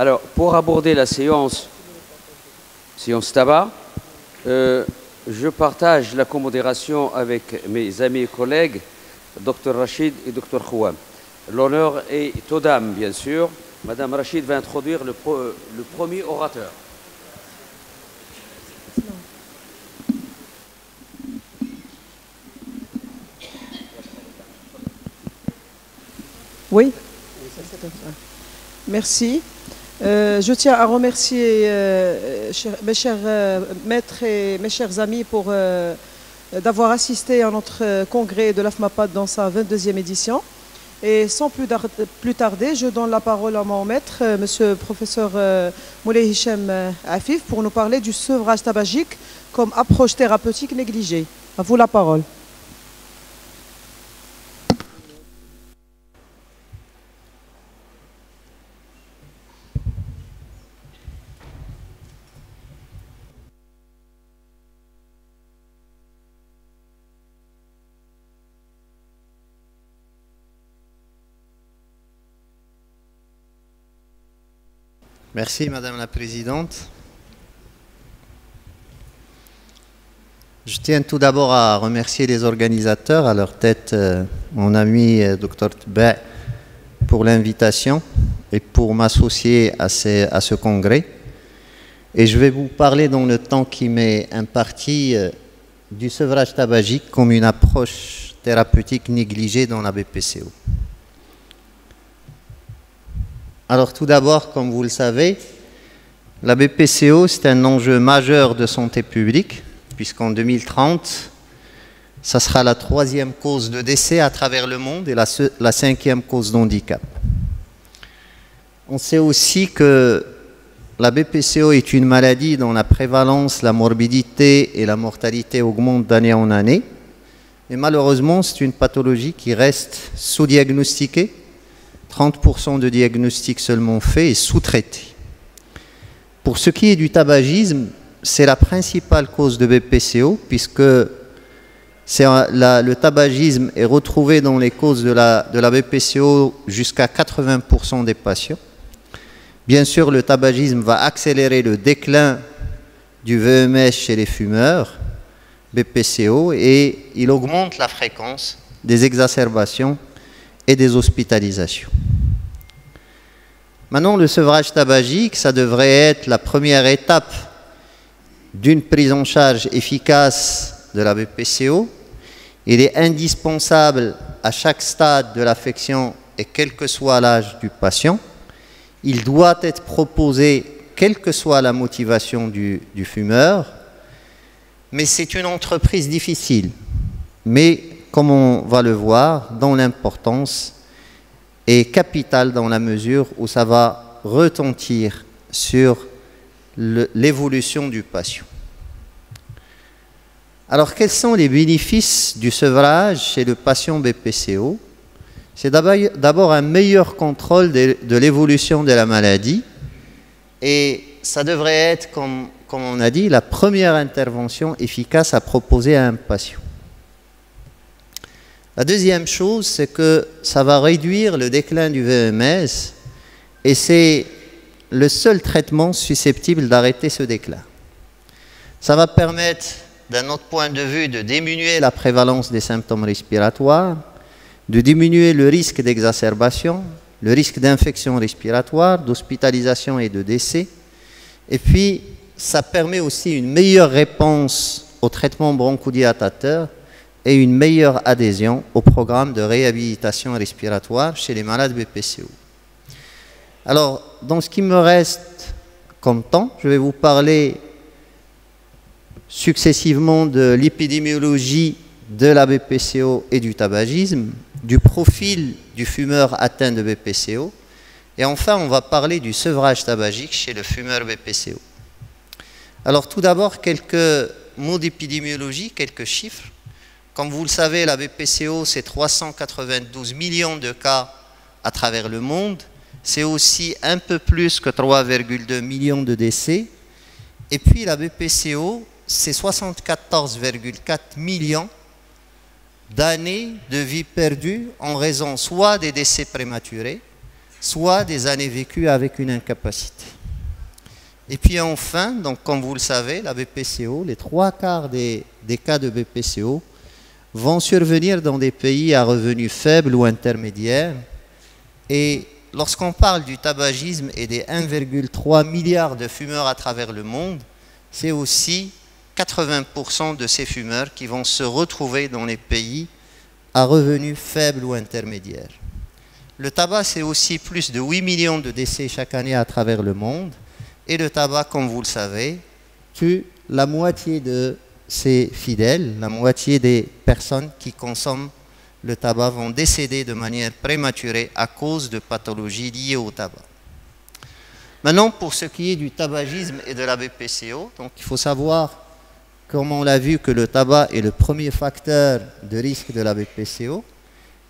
Alors, pour aborder la séance tabac, je partage la comodération avec mes amis et collègues, Dr Rachid et Dr Khouam. L'honneur est aux dames, bien sûr. Madame Rachid va introduire le premier orateur. Oui. Merci. Je tiens à remercier mes chers maîtres et mes chers amis pour d'avoir assisté à notre congrès de l'AFMAPAD dans sa 22e édition. Et sans plus tarder, je donne la parole à mon maître, monsieur le professeur Moulay Hichem Afif, pour nous parler du sevrage tabagique comme approche thérapeutique négligée. À vous la parole. Merci Madame la Présidente. Je tiens tout d'abord à remercier les organisateurs, à leur tête mon ami Dr Tba pour l'invitation et pour m'associer à ce congrès. Et je vais vous parler dans le temps qui m'est imparti du sevrage tabagique comme une approche thérapeutique négligée dans la BPCO. Alors tout d'abord, comme vous le savez, la BPCO, c'est un enjeu majeur de santé publique, puisqu'en 2030, ça sera la 3e cause de décès à travers le monde et la 5e cause d'handicap. On sait aussi que la BPCO est une maladie dont la prévalence, la morbidité et la mortalité augmentent d'année en année. Et malheureusement, c'est une pathologie qui reste sous-diagnostiquée. 30% de diagnostics seulement faits et sous-traités. Pour ce qui est du tabagisme, c'est la principale cause de BPCO, puisque le tabagisme est retrouvé dans les causes de la BPCO jusqu'à 80% des patients. Bien sûr, le tabagisme va accélérer le déclin du VMS chez les fumeurs, BPCO, et il augmente la fréquence des exacerbations et des hospitalisations. Maintenant, le sevrage tabagique, ça devrait être la première étape d'une prise en charge efficace de la BPCO. Il est indispensable à chaque stade de l'affection et quel que soit l'âge du patient. Il doit être proposé quelle que soit la motivation du fumeur. Mais c'est une entreprise difficile. Mais comme on va le voir, dont l'importance est capitale dans la mesure où ça va retentir sur l'évolution du patient. Alors, quels sont les bénéfices du sevrage chez le patient BPCO? C'est d'abord un meilleur contrôle de l'évolution de la maladie et ça devrait être, comme on a dit, la première intervention efficace à proposer à un patient. La deuxième chose, c'est que ça va réduire le déclin du VMS et c'est le seul traitement susceptible d'arrêter ce déclin. Ça va permettre, d'un autre point de vue, de diminuer la prévalence des symptômes respiratoires, de diminuer le risque d'exacerbation, le risque d'infection respiratoire, d'hospitalisation et de décès. Et puis, ça permet aussi une meilleure réponse au traitement bronchodilatateur et une meilleure adhésion au programme de réhabilitation respiratoire chez les malades BPCO. Alors, dans ce qui me reste comme temps, je vais vous parler successivement de l'épidémiologie de la BPCO et du tabagisme, du profil du fumeur atteint de BPCO, et enfin, on va parler du sevrage tabagique chez le fumeur BPCO. Alors, tout d'abord, quelques mots d'épidémiologie, quelques chiffres. Comme vous le savez, la BPCO, c'est 392 millions de cas à travers le monde. C'est aussi un peu plus que 3,2 millions de décès. Et puis la BPCO, c'est 74,4 millions d'années de vie perdues en raison soit des décès prématurés, soit des années vécues avec une incapacité. Et puis enfin, donc comme vous le savez, la BPCO, les 3/4 des cas de BPCO vont survenir dans des pays à revenus faibles ou intermédiaires. Et lorsqu'on parle du tabagisme et des 1,3 milliard de fumeurs à travers le monde, c'est aussi 80% de ces fumeurs qui vont se retrouver dans les pays à revenus faibles ou intermédiaires. Le tabac, c'est aussi plus de 8 millions de décès chaque année à travers le monde. Et le tabac, comme vous le savez, tue la moitié de ses fidèles, la moitié des personnes qui consomment le tabac vont décéder de manière prématurée à cause de pathologies liées au tabac. Maintenant, pour ce qui est du tabagisme et de la BPCO, donc il faut savoir, comme on l'a vu, que le tabac est le premier facteur de risque de la BPCO.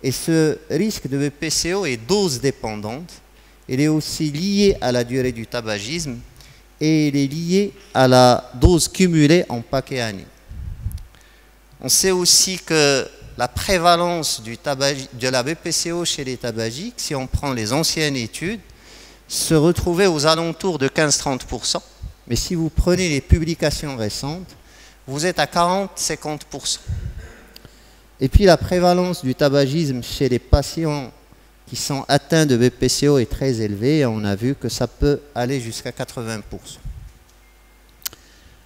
Et ce risque de BPCO est dose dépendante. Il est aussi lié à la durée du tabagisme et il est lié à la dose cumulée en paquets annuels. On sait aussi que la prévalence de la BPCO chez les tabagiques, si on prend les anciennes études, se retrouvait aux alentours de 15-30%. Mais si vous prenez les publications récentes, vous êtes à 40-50%. Et puis la prévalence du tabagisme chez les patients qui sont atteints de BPCO est très élevée et on a vu que ça peut aller jusqu'à 80%.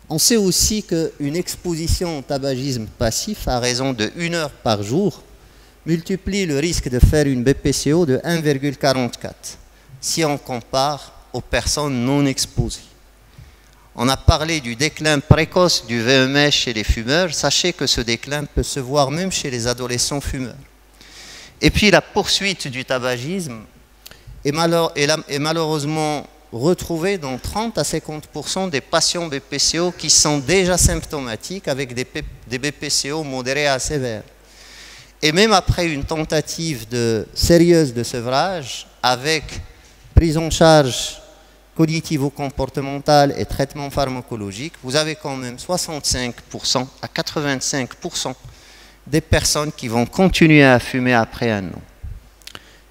On sait aussi qu'une exposition au tabagisme passif à raison de 1 heure par jour multiplie le risque de faire une BPCO de 1,44 si on compare aux personnes non exposées. On a parlé du déclin précoce du VMS chez les fumeurs. Sachez que ce déclin peut se voir même chez les adolescents fumeurs. Et puis la poursuite du tabagisme est malheureusement retrouvée dans 30 à 50% des patients BPCO qui sont déjà symptomatiques avec des BPCO modérés à sévères. Et même après une tentative sérieuse de sevrage avec prise en charge cognitivo-comportementale et traitement pharmacologique, vous avez quand même 65% à 85% des personnes qui vont continuer à fumer après 1 an.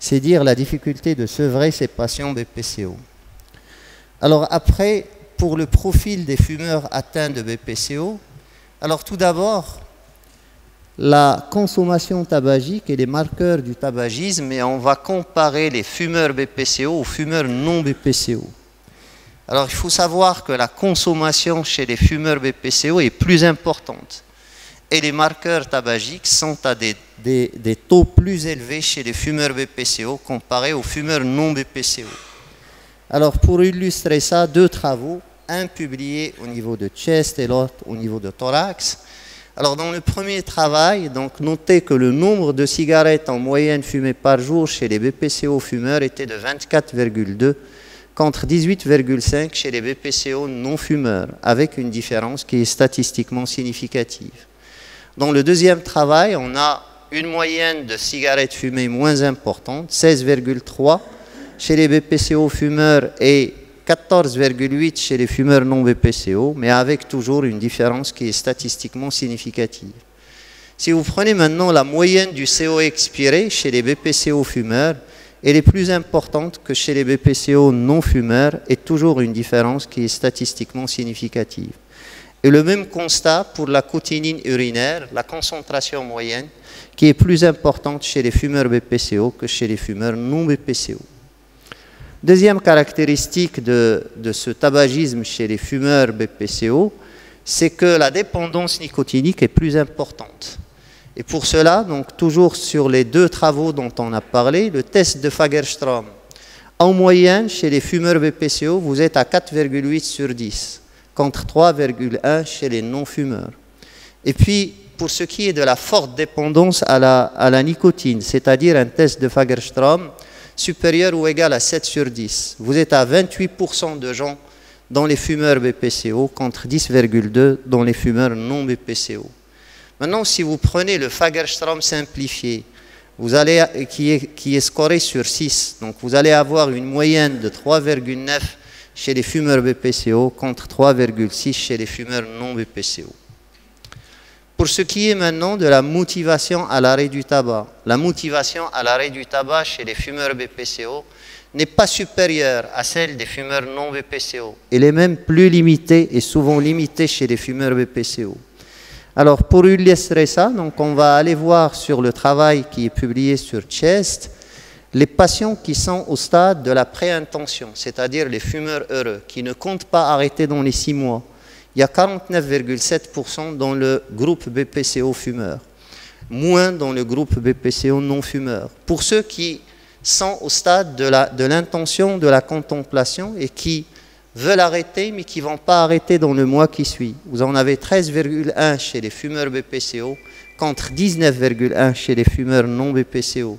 C'est dire la difficulté de sevrer ces patients BPCO. Alors après, pour le profil des fumeurs atteints de BPCO, alors tout d'abord, la consommation tabagique et les marqueurs du tabagisme, et on va comparer les fumeurs BPCO aux fumeurs non BPCO. Alors il faut savoir que la consommation chez les fumeurs BPCO est plus importante et les marqueurs tabagiques sont à des taux plus élevés chez les fumeurs BPCO comparés aux fumeurs non BPCO. Alors pour illustrer ça, 2 travaux, un publié au niveau de chest et l'autre au niveau de thorax. Alors dans le premier travail, donc notez que le nombre de cigarettes en moyenne fumées par jour chez les BPCO fumeurs était de 24,2 contre 18,5 chez les BPCO non-fumeurs, avec une différence qui est statistiquement significative. Dans le deuxième travail, on a une moyenne de cigarettes fumées moins importante, 16,3 chez les BPCO fumeurs et 14,8 chez les fumeurs non BPCO, mais avec toujours une différence qui est statistiquement significative. Si vous prenez maintenant la moyenne du CO expiré chez les BPCO fumeurs, elle est plus importante que chez les BPCO non-fumeurs et toujours une différence qui est statistiquement significative. Et le même constat pour la cotinine urinaire, la concentration moyenne, qui est plus importante chez les fumeurs BPCO que chez les fumeurs non-BPCO. Deuxième caractéristique de ce tabagisme chez les fumeurs BPCO, c'est que la dépendance nicotinique est plus importante. Et pour cela, donc toujours sur les 2 travaux dont on a parlé, le test de Fagerström, en moyenne, chez les fumeurs BPCO, vous êtes à 4,8 sur 10, contre 3,1 chez les non-fumeurs. Et puis, pour ce qui est de la forte dépendance à la nicotine, c'est-à-dire un test de Fagerström supérieur ou égal à 7 sur 10, vous êtes à 28% de gens dans les fumeurs BPCO, contre 10,2 dans les fumeurs non BPCO. Maintenant, si vous prenez le Fagerström simplifié, qui est scoré sur 6, donc vous allez avoir une moyenne de 3,9 chez les fumeurs BPCO contre 3,6 chez les fumeurs non BPCO. Pour ce qui est maintenant de la motivation à l'arrêt du tabac, la motivation à l'arrêt du tabac chez les fumeurs BPCO n'est pas supérieure à celle des fumeurs non BPCO. Elle est même plus limitée et souvent limitée chez les fumeurs BPCO. Alors pour illustrer ça, donc on va aller voir sur le travail qui est publié sur Chest, les patients qui sont au stade de la préintention, c'est-à-dire les fumeurs heureux, qui ne comptent pas arrêter dans les 6 mois. Il y a 49,7% dans le groupe BPCO fumeur, moins dans le groupe BPCO non fumeur. Pour ceux qui sont au stade de l'intention, de la contemplation et qui veulent arrêter mais qui ne vont pas arrêter dans le mois qui suit. Vous en avez 13,1 chez les fumeurs BPCO contre 19,1 chez les fumeurs non BPCO.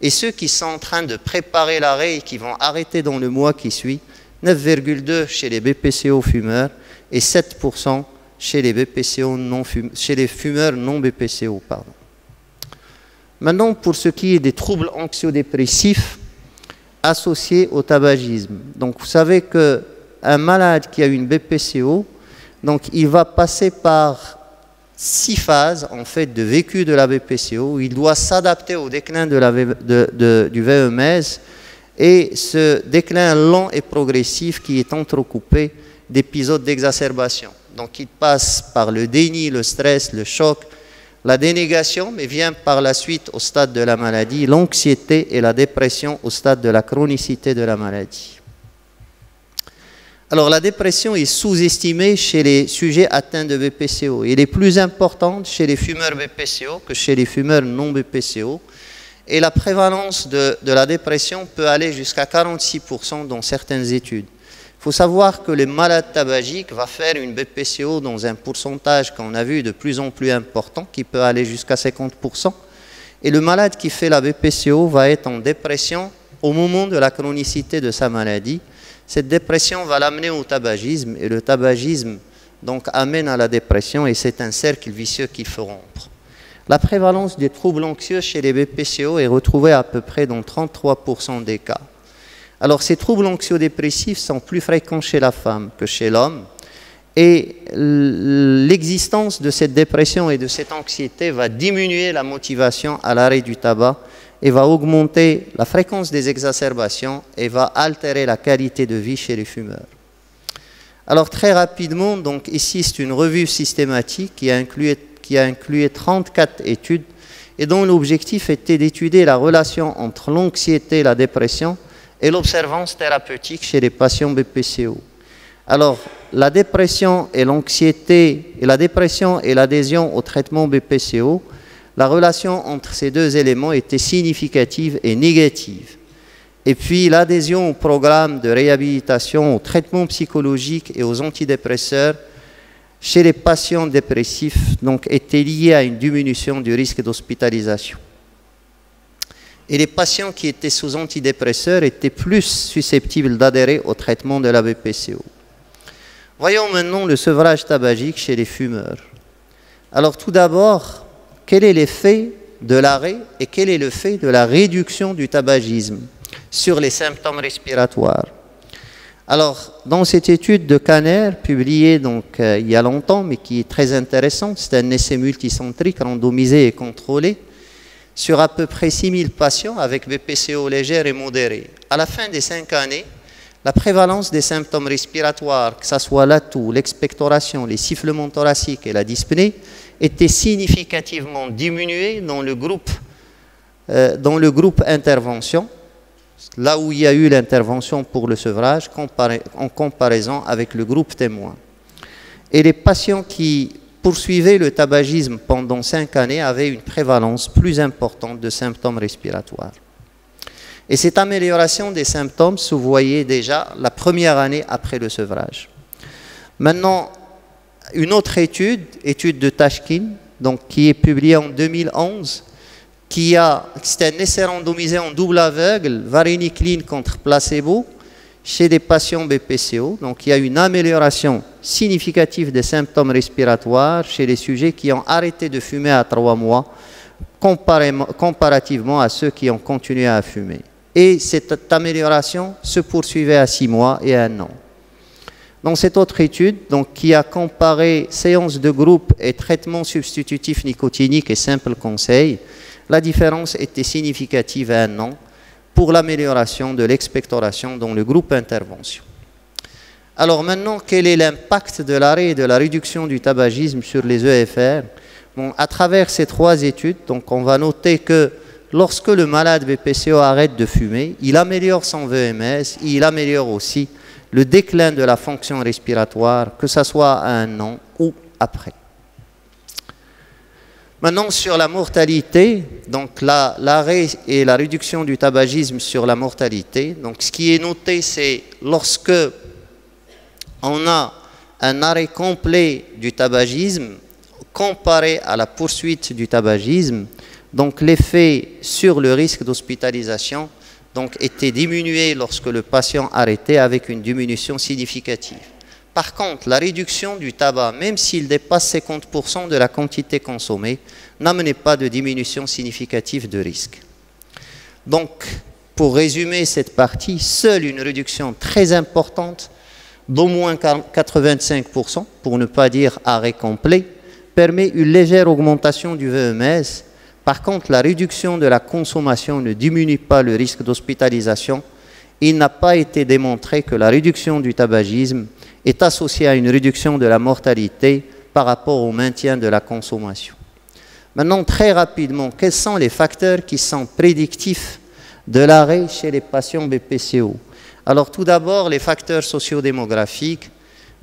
Et ceux qui sont en train de préparer l'arrêt et qui vont arrêter dans le mois qui suit, 9,2 chez les BPCO fumeurs et 7% chez les, chez les fumeurs non BPCO. Pardon. Maintenant, pour ce qui est des troubles anxio-dépressifs associés au tabagisme. Donc, vous savez qu'un malade qui a une BPCO, donc, il va passer par 6 phases en fait, de vécu de la BPCO. Il doit s'adapter au déclin du VMS et ce déclin lent et progressif qui est entrecoupé d'épisodes d'exacerbation. Donc, il passe par le déni, le stress, le choc, la dénégation, mais vient par la suite au stade de la maladie, l'anxiété et la dépression au stade de la chronicité de la maladie. Alors la dépression est sous-estimée chez les sujets atteints de BPCO. Elle est plus importante chez les fumeurs BPCO que chez les fumeurs non BPCO. Et la prévalence de la dépression peut aller jusqu'à 46% dans certaines études. Il faut savoir que les malades tabagiques vont faire une BPCO dans un pourcentage qu'on a vu de plus en plus important, qui peut aller jusqu'à 50%. Et le malade qui fait la BPCO va être en dépression au moment de la chronicité de sa maladie. Cette dépression va l'amener au tabagisme et le tabagisme donc amène à la dépression et c'est un cercle vicieux qu'il faut rompre. La prévalence des troubles anxieux chez les BPCO est retrouvée à peu près dans 33% des cas. Alors ces troubles anxio-dépressifs sont plus fréquents chez la femme que chez l'homme et l'existence de cette dépression et de cette anxiété va diminuer la motivation à l'arrêt du tabac et va augmenter la fréquence des exacerbations et va altérer la qualité de vie chez les fumeurs. Alors très rapidement, donc ici c'est une revue systématique qui a inclué 34 études et dont l'objectif était d'étudier la relation entre l'anxiété et la dépression et l'observance thérapeutique chez les patients BPCO. Alors la dépression et l'anxiété et l'adhésion au traitement BPCO, la relation entre ces deux éléments était significative et négative. Et puis l'adhésion au programme de réhabilitation, au traitement psychologique et aux antidépresseurs chez les patients dépressifs donc, était liée à une diminution du risque d'hospitalisation. Et les patients qui étaient sous antidépresseurs étaient plus susceptibles d'adhérer au traitement de la BPCO. Voyons maintenant le sevrage tabagique chez les fumeurs. Alors tout d'abord, quel est l'effet de l'arrêt et quel est l'effet de la réduction du tabagisme sur les symptômes respiratoires? Alors, dans cette étude de Kanner, publiée donc, il y a longtemps, mais qui est très intéressante, c'est un essai multicentrique, randomisé et contrôlé, sur à peu près 6000 patients avec BPCO légère et modérée. À la fin des 5 années, la prévalence des symptômes respiratoires, que ce soit la toux, l'expectoration, les sifflements thoraciques et la dyspnée, était significativement diminuée dans le groupe intervention, là où il y a eu l'intervention pour le sevrage, en comparaison avec le groupe témoin. Et les patients qui poursuivaient le tabagisme pendant 5 années avaient une prévalence plus importante de symptômes respiratoires. Et cette amélioration des symptômes se voyait déjà la première année après le sevrage. Maintenant, une autre étude de Tashkin, donc, qui est publiée en 2011, c'est un essai randomisé en double aveugle, varenicline contre placebo, chez des patients BPCO. Donc il y a une amélioration significative des symptômes respiratoires chez les sujets qui ont arrêté de fumer à 3 mois, comparativement à ceux qui ont continué à fumer. Et cette amélioration se poursuivait à 6 mois et à 1 an. Dans cette autre étude, donc, qui a comparé séances de groupe et traitement substitutif nicotinique et simple conseil, la différence était significative à 1 an pour l'amélioration de l'expectoration dans le groupe intervention. Alors maintenant, quel est l'impact de l'arrêt et de la réduction du tabagisme sur les EFR? Bon, à travers ces 3 études, donc on va noter que lorsque le malade BPCO arrête de fumer, il améliore son VMS, il améliore aussi le déclin de la fonction respiratoire, que ce soit à 1 an ou après. Maintenant, sur la mortalité, donc l'arrêt et la réduction du tabagisme sur la mortalité. Donc, ce qui est noté, c'est lorsque on a un arrêt complet du tabagisme comparé à la poursuite du tabagisme, donc l'effet sur le risque d'hospitalisation était diminué lorsque le patient arrêtait avec une diminution significative. Par contre, la réduction du tabac, même s'il dépasse 50% de la quantité consommée, n'amenait pas de diminution significative de risque. Donc, pour résumer cette partie, seule une réduction très importante d'au moins 85%, pour ne pas dire arrêt complet, permet une légère augmentation du VMS. Par contre, la réduction de la consommation ne diminue pas le risque d'hospitalisation. Il n'a pas été démontré que la réduction du tabagisme est associée à une réduction de la mortalité par rapport au maintien de la consommation. Maintenant, très rapidement, quels sont les facteurs qui sont prédictifs de l'arrêt chez les patients BPCO? Alors tout d'abord, les facteurs sociodémographiques.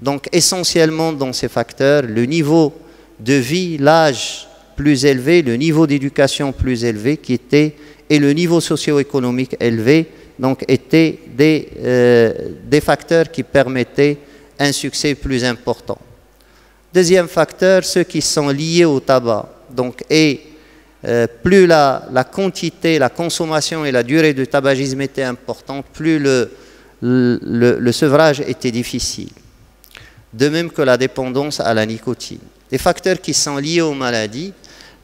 Donc essentiellement dans ces facteurs, le niveau de vie, l'âge plus élevé, le niveau d'éducation plus élevé et le niveau socio-économique élevé, donc étaient des facteurs qui permettaient un succès plus important. Deuxième facteur, ceux qui sont liés au tabac. Donc, plus la quantité, la consommation et la durée du tabagisme étaient importantes, plus le sevrage était difficile. De même que la dépendance à la nicotine. Des facteurs qui sont liés aux maladies,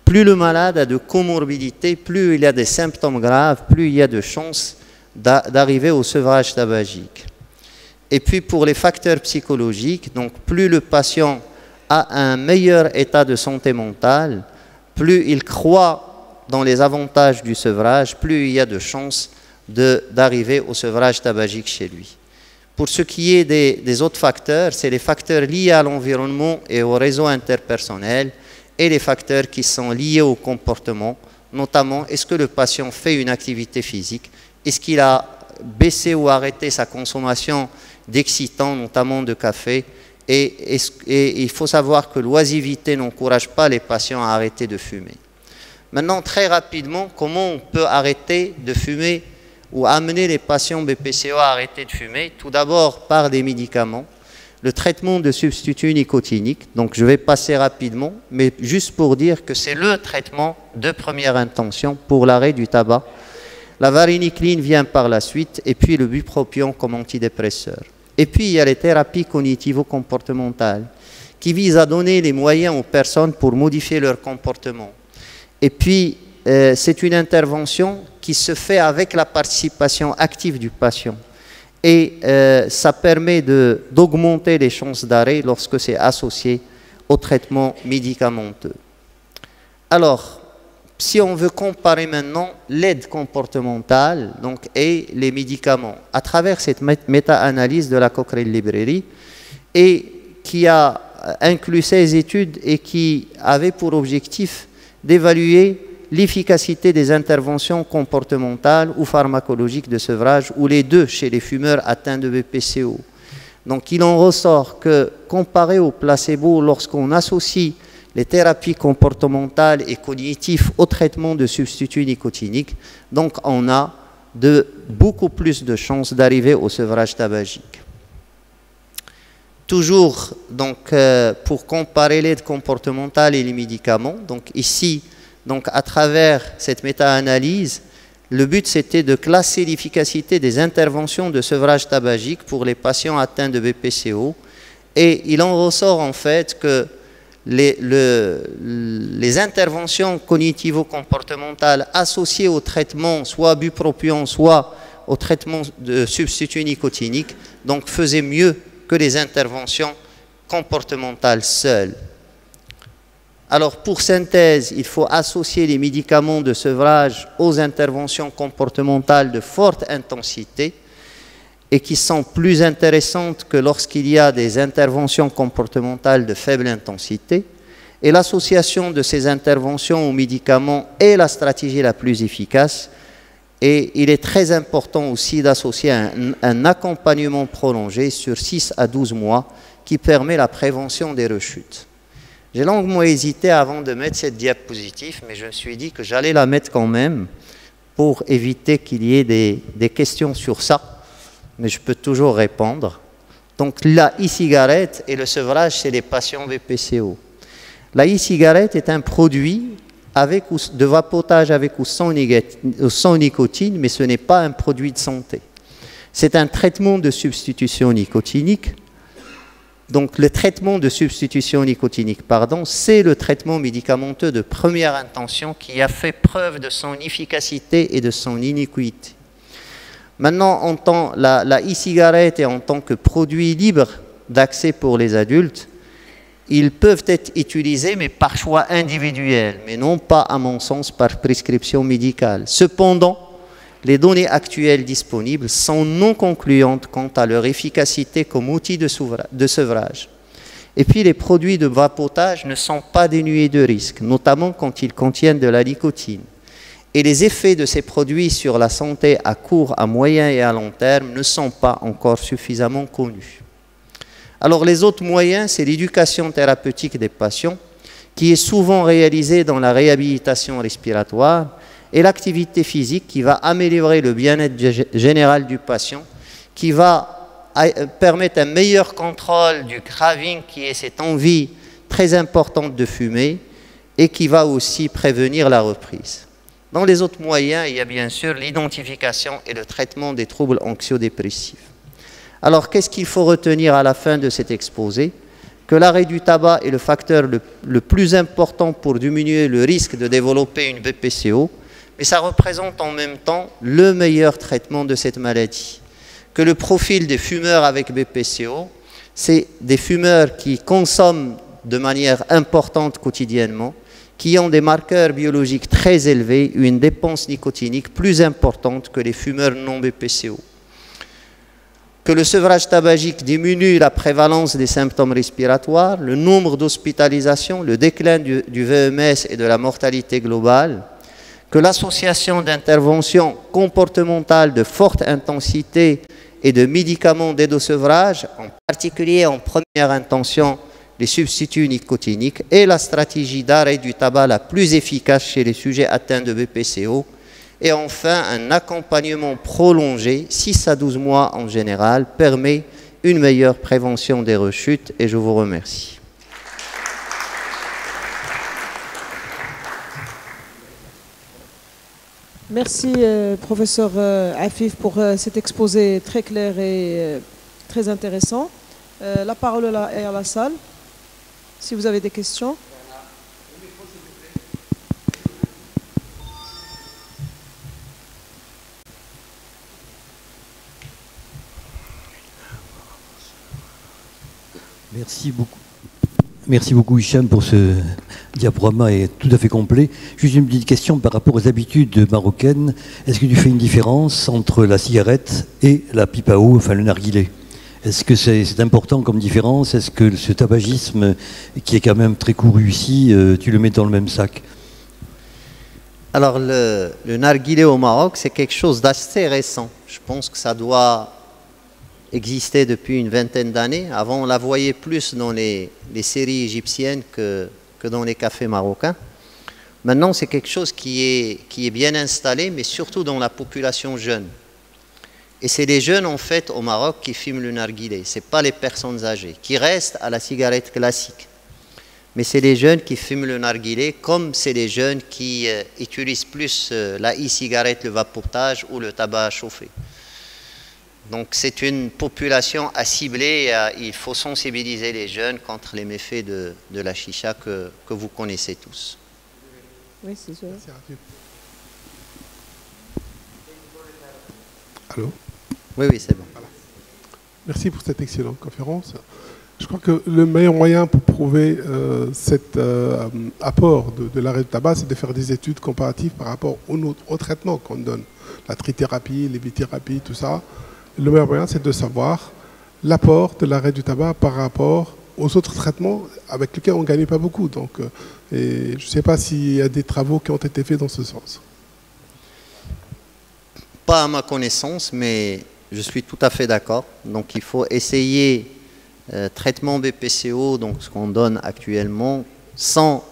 plus le malade a de comorbidités, plus il y a des symptômes graves, plus il y a de chances d'arriver au sevrage tabagique. Et puis pour les facteurs psychologiques, donc plus le patient a un meilleur état de santé mentale, plus il croit dans les avantages du sevrage, plus il y a de chances d'arriver au sevrage tabagique chez lui. Pour ce qui est des autres facteurs, c'est les facteurs liés à l'environnement et au réseau interpersonnel et les facteurs qui sont liés au comportement, notamment est-ce que le patient fait une activité physique, est-ce qu'il a baissé ou arrêté sa consommation d'excitants, notamment de café, et il faut savoir que l'oisivité n'encourage pas les patients à arrêter de fumer. Maintenant, très rapidement, comment on peut arrêter de fumer ou amener les patients BPCO à arrêter de fumer? Tout d'abord par des médicaments, le traitement de substituts nicotiniques. Donc je vais passer rapidement, mais juste pour dire que c'est le traitement de première intention pour l'arrêt du tabac. La varenicline vient par la suite, et puis le bupropion comme antidépresseur. Et puis il y a les thérapies cognitivo-comportementales qui visent à donner les moyens aux personnes pour modifier leur comportement. Et puis c'est une intervention qui se fait avec la participation active du patient. Et ça permet d'augmenter les chances d'arrêt lorsque c'est associé au traitement médicamenteux. Alors, si on veut comparer maintenant l'aide comportementale et les médicaments, à travers cette méta-analyse de la Cochrane Library, et qui a inclus ces études et qui avait pour objectif d'évaluer l'efficacité des interventions comportementales ou pharmacologiques de sevrage, ou les deux chez les fumeurs atteints de BPCO. Donc il en ressort que, comparé au placebo, lorsqu'on associe les thérapies comportementales et cognitives au traitement de substituts nicotiniques, donc on a beaucoup plus de chances d'arriver au sevrage tabagique. Toujours donc, pour comparer l'aide comportementale et les médicaments, donc ici, à travers cette méta-analyse, le but c'était de classer l'efficacité des interventions de sevrage tabagique pour les patients atteints de BPCO, et il en ressort en fait que les interventions cognitivo-comportementales associées au traitement, soit bupropion, soit au traitement de substituts nicotiniques, donc faisaient mieux que les interventions comportementales seules. Alors pour synthèse, il faut associer les médicaments de sevrage aux interventions comportementales de forte intensité et qui sont plus intéressantes que lorsqu'il y a des interventions comportementales de faible intensité. Et l'association de ces interventions aux médicaments est la stratégie la plus efficace. Et il est très important aussi d'associer un accompagnement prolongé sur 6 à 12 mois qui permet la prévention des rechutes. J'ai longuement hésité avant de mettre cette diapositive, mais je me suis dit que j'allais la mettre quand même pour éviter qu'il y ait des questions sur ça, mais je peux toujours répondre. Donc la e-cigarette et le sevrage chez les patients BPCO. La e-cigarette est un produit de vapotage avec ou sans nicotine, mais ce n'est pas un produit de santé. C'est un traitement de substitution nicotinique. Donc le traitement de substitution nicotinique, c'est le traitement médicamenteux de première intention qui a fait preuve de son efficacité et de son iniquité. Maintenant, la e-cigarette et en tant que produit libre d'accès pour les adultes, ils peuvent être utilisés, mais par choix individuel, mais non pas, à mon sens, par prescription médicale. Cependant, les données actuelles disponibles sont non concluantes quant à leur efficacité comme outil de sevrage. Et puis, les produits de vapotage ne sont pas dénués de risques, notamment quand ils contiennent de la nicotine. Et les effets de ces produits sur la santé à court, à moyen et à long terme ne sont pas encore suffisamment connus. Alors les autres moyens, c'est l'éducation thérapeutique des patients, qui est souvent réalisée dans la réhabilitation respiratoire, et l'activité physique qui va améliorer le bien-être général du patient, qui va permettre un meilleur contrôle du craving, qui est cette envie très importante de fumer, et qui va aussi prévenir la reprise. Dans les autres moyens, il y a bien sûr l'identification et le traitement des troubles anxio-dépressifs. Alors, qu'est-ce qu'il faut retenir à la fin de cet exposé? Que l'arrêt du tabac est le facteur le plus important pour diminuer le risque de développer une BPCO, mais ça représente en même temps le meilleur traitement de cette maladie. Que le profil des fumeurs avec BPCO, c'est des fumeurs qui consomment de manière importante quotidiennement, qui ont des marqueurs biologiques très élevés, une dépense nicotinique plus importante que les fumeurs non BPCO. Que le sevrage tabagique diminue la prévalence des symptômes respiratoires, le nombre d'hospitalisations, le déclin du VMS et de la mortalité globale, que l'association d'interventions comportementales de forte intensité et de médicaments d'aide au sevrage, en particulier en première intention les substituts nicotiniques, est la stratégie d'arrêt du tabac la plus efficace chez les sujets atteints de BPCO. Et enfin, un accompagnement prolongé, 6 à 12 mois en général, permet une meilleure prévention des rechutes et je vous remercie. Merci, professeur Afif, pour cet exposé très clair et très intéressant. La parole est à la salle, si vous avez des questions. Merci beaucoup Hicham pour ce diaporama est tout à fait complet. Juste une petite question par rapport aux habitudes marocaines. Est-ce que tu fais une différence entre la cigarette et la pipe à eau, enfin le narguilé? Est-ce que c'est important comme différence? Est-ce que ce tabagisme qui est quand même très couru ici, tu le mets dans le même sac? Alors le narguilé au Maroc, c'est quelque chose d'assez récent. Je pense que ça doit existait depuis une vingtaine d'années. Avant, on la voyait plus dans les séries égyptiennes que dans les cafés marocains. Maintenant, c'est quelque chose qui est bien installé, mais surtout dans la population jeune. Et c'est les jeunes, en fait, au Maroc, qui fument le narguilé. Ce n'est pas les personnes âgées, qui restent à la cigarette classique. Mais c'est les jeunes qui fument le narguilé, comme c'est les jeunes qui utilisent plus la e-cigarette, le vapotage ou le tabac à chauffer. Donc c'est une population à cibler, il faut sensibiliser les jeunes contre les méfaits de la chicha que vous connaissez tous. Oui, c'est sûr. Allô? Oui, c'est bon. Voilà. Merci pour cette excellente conférence. Je crois que le meilleur moyen pour prouver cet apport de l'arrêt du tabac, c'est de faire des études comparatives par rapport au traitement qu'on donne. La trithérapie, les bithérapies, tout ça. Le meilleur moyen, c'est de savoir l'apport de l'arrêt du tabac par rapport aux autres traitements avec lesquels on ne gagnait pas beaucoup. Donc, et je ne sais pas s'il y a des travaux qui ont été faits dans ce sens. Pas à ma connaissance, mais je suis tout à fait d'accord. Donc il faut essayer traitement BPCO, donc ce qu'on donne actuellement, sans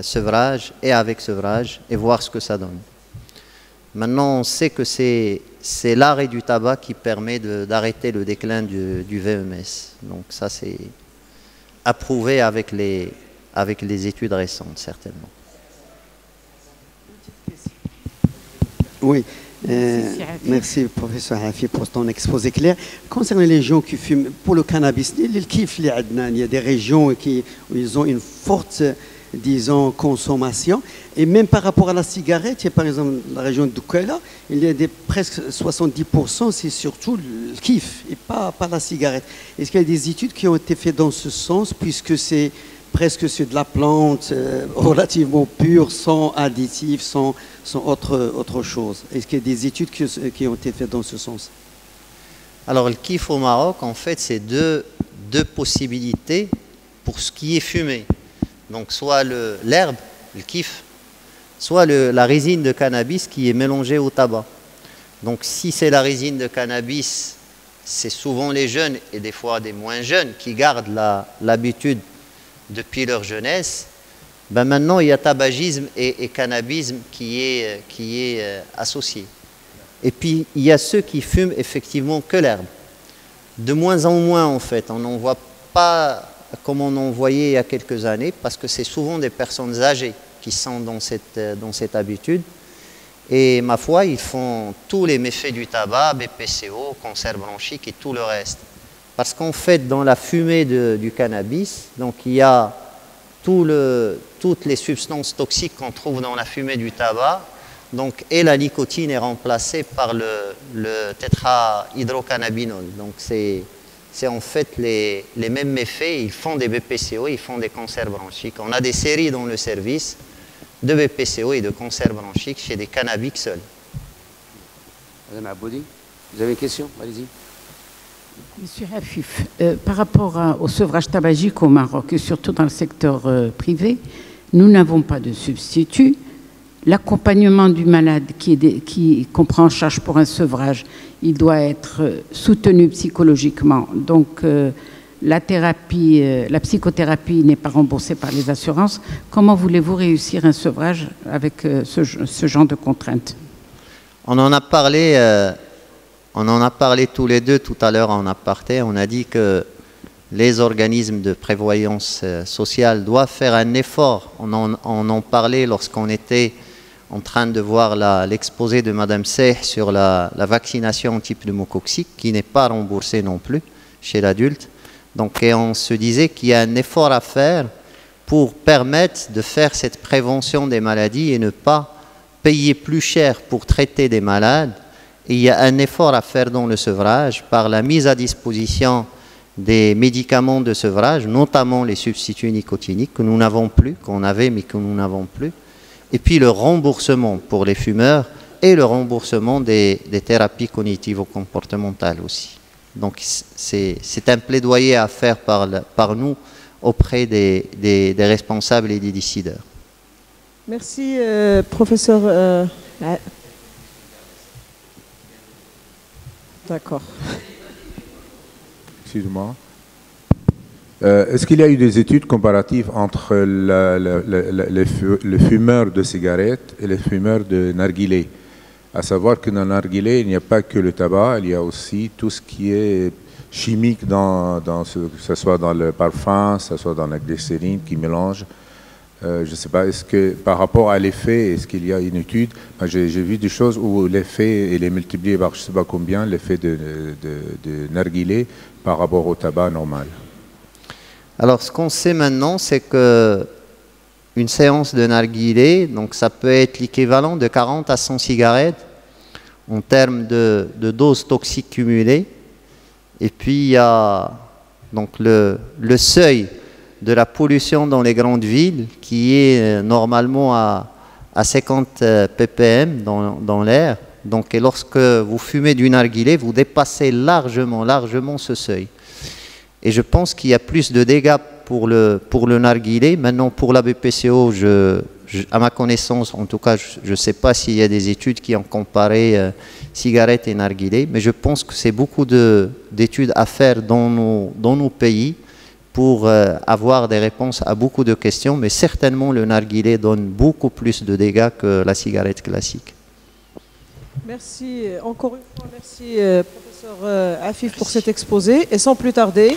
sevrage et avec sevrage, et voir ce que ça donne. Maintenant, on sait que c'est l'arrêt du tabac qui permet d'arrêter le déclin du VMS. Donc ça, c'est approuvé avec les études récentes, certainement. Oui. Merci, professeur Hafi, pour ton exposé clair. Concernant les gens qui fument pour le cannabis, il y a des régions où ils ont une forte, disons, consommation. Et même par rapport à la cigarette, il y a par exemple la région de Douala, il y a presque 70%, c'est surtout le kiff et pas la cigarette. Est-ce qu'il y a des études qui ont été faites dans ce sens, puisque c'est presque sur de la plante relativement pure, sans additifs, sans autre chose? Est-ce qu'il y a des études qui ont été faites dans ce sens? Alors le kiff au Maroc, en fait, c'est deux possibilités pour ce qui est fumé. Donc soit l'herbe, le kiff, soit la résine de cannabis qui est mélangée au tabac. Donc si c'est la résine de cannabis, c'est souvent les jeunes et des fois des moins jeunes qui gardent l'habitude depuis leur jeunesse. Ben maintenant, il y a tabagisme et cannabisme qui est associé. Et puis, il y a ceux qui fument effectivement que l'herbe. De moins en moins, en fait. On n'en voit pas comme on en voyait il y a quelques années, parce que c'est souvent des personnes âgées qui sont dans cette habitude. Et ma foi, ils font tous les méfaits du tabac, BPCO, cancer bronchique et tout le reste. Parce qu'en fait, dans la fumée du cannabis, donc il y a toutes les substances toxiques qu'on trouve dans la fumée du tabac, donc, et la nicotine est remplacée par le tétrahydrocannabinol. Donc c'est en fait les mêmes méfaits. Ils font des BPCO, ils font des cancers bronchiques. On a des séries dans le service de BPCO et de cancers bronchiques chez des cannabiques seuls. Madame Aboudi, vous avez une question? Allez-y. Monsieur Hafif, par rapport au sevrage tabagique au Maroc, et surtout dans le secteur privé, nous n'avons pas de substitut. L'accompagnement du malade qu'on prend en charge pour un sevrage, il doit être soutenu psychologiquement. Donc, la psychothérapie n'est pas remboursée par les assurances. Comment voulez-vous réussir un sevrage avec ce genre de contraintes? On en a parlé tous les deux tout à l'heure en aparté. On a dit que les organismes de prévoyance sociale doivent faire un effort. On en parlait lorsqu'on était en train de voir l'exposé de Madame Seyh sur la vaccination anti-pneumococcique, qui n'est pas remboursée non plus chez l'adulte. Donc, et on se disait qu'il y a un effort à faire pour permettre de faire cette prévention des maladies et ne pas payer plus cher pour traiter des malades. Et il y a un effort à faire dans le sevrage par la mise à disposition des médicaments de sevrage, notamment les substituts nicotiniques que nous n'avons plus, qu'on avait mais que nous n'avons plus. Et puis le remboursement pour les fumeurs et le remboursement des thérapies cognitivo-comportementales aussi. Donc c'est un plaidoyer à faire par nous auprès des responsables et des décideurs. Merci, professeur. D'accord. Excuse-moi. Est-ce qu'il y a eu des études comparatives entre les fumeurs de cigarettes et les fumeurs de narguilé? À savoir que dans le narguilé, il n'y a pas que le tabac, il y a aussi tout ce qui est chimique, que ce soit dans le parfum, que ce soit dans la glycérine qui mélange. Je ne sais pas, est-ce que par rapport à l'effet, est-ce qu'il y a une étude? J'ai vu des choses où l'effet est multiplié par je ne sais pas combien, l'effet de narguilé par rapport au tabac normal. Alors ce qu'on sait maintenant, c'est que une séance de narguilé, donc ça peut être l'équivalent de 40 à 100 cigarettes en termes de doses toxiques cumulées. Et puis il y a Donc le seuil de la pollution dans les grandes villes, qui est normalement à 50 ppm dans l'air. Donc, et lorsque vous fumez du narguilé, vous dépassez largement ce seuil. Et je pense qu'il y a plus de dégâts pour le narguilé. Maintenant, pour la BPCO, à ma connaissance, en tout cas, je ne sais pas s'il y a des études qui ont comparé cigarettes et narguilé, mais je pense que c'est beaucoup d'études à faire dans nos pays pour avoir des réponses à beaucoup de questions, mais certainement le narguilé donne beaucoup plus de dégâts que la cigarette classique. Merci, encore une fois, merci professeur Afif pour cet exposé. Et sans plus tarder,